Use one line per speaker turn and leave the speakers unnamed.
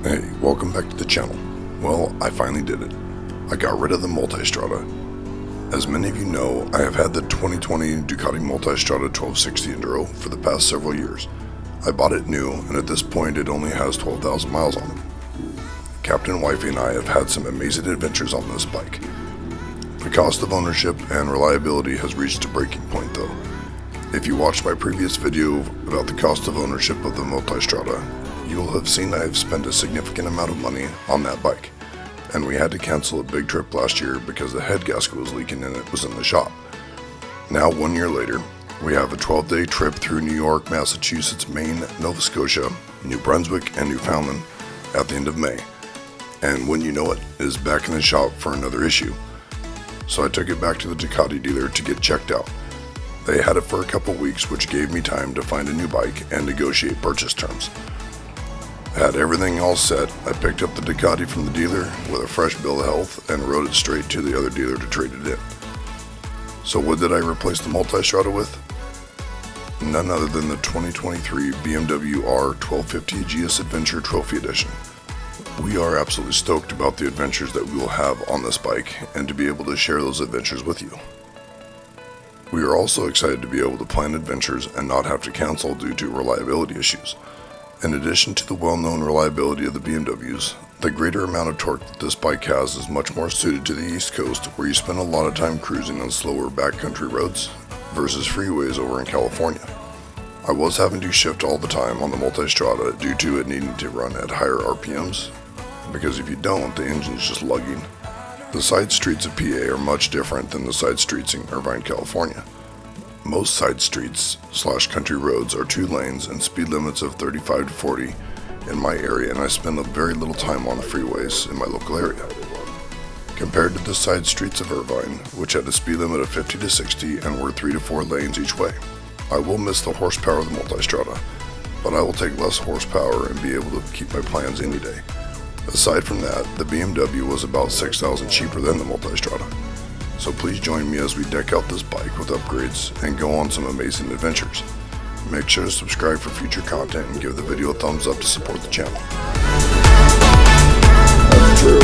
Hey, welcome back to the channel. Well, I finally did it. I got rid of the Multistrada. As many of you know, I have had the 2020 Ducati Multistrada 1260 Enduro for the past several years. I bought it new, and at this point it only has 12,000 miles on it. Captain Wifey and I have had some amazing adventures on this bike. The cost of ownership and reliability has reached a breaking point though. If you watched my previous video about the cost of ownership of the Multistrada, you will have seen I have spent a significant amount of money on that bike, and we had to cancel a big trip last year because the head gasket was leaking and it was in the shop. Now 1 year later, we have a 12-day trip through New York, Massachusetts, Maine, Nova Scotia, New Brunswick, and Newfoundland at the end of May, and when you know it is back in the shop for another issue. So I took it back to the Ducati dealer to get checked out. They had it for a couple weeks, which gave me time to find a new bike and negotiate purchase terms. I had everything all set. I picked up the Ducati from the dealer with a fresh bill of health and rode it straight to the other dealer to trade it in. So what did I replace the Multistrada with? None other than the 2023 BMW R1250 GS Adventure Trophy Edition. We are absolutely stoked about the adventures that we will have on this bike and to be able to share those adventures with you. We are also excited to be able to plan adventures and not have to cancel due to reliability issues. In addition to the well-known reliability of the BMWs, the greater amount of torque that this bike has is much more suited to the East Coast, where you spend a lot of time cruising on slower backcountry roads versus freeways over in California. I was having to shift all the time on the Multistrada due to it needing to run at higher RPMs, because if you don't, the engine's just lugging. The side streets of PA are much different than the side streets in Irvine, California. Most side streets / country roads are 2 lanes and speed limits of 35 to 40 in my area, and I spend very little time on the freeways in my local area. Compared to the side streets of Irvine, which had a speed limit of 50 to 60 and were 3 to 4 lanes each way. I will miss the horsepower of the Multistrada, but I will take less horsepower and be able to keep my plans any day. Aside from that, the BMW was about $6,000 cheaper than the Multistrada. So please join me as we deck out this bike with upgrades and go on some amazing adventures. Make sure to subscribe for future content and give the video a thumbs up to support the channel. That's true.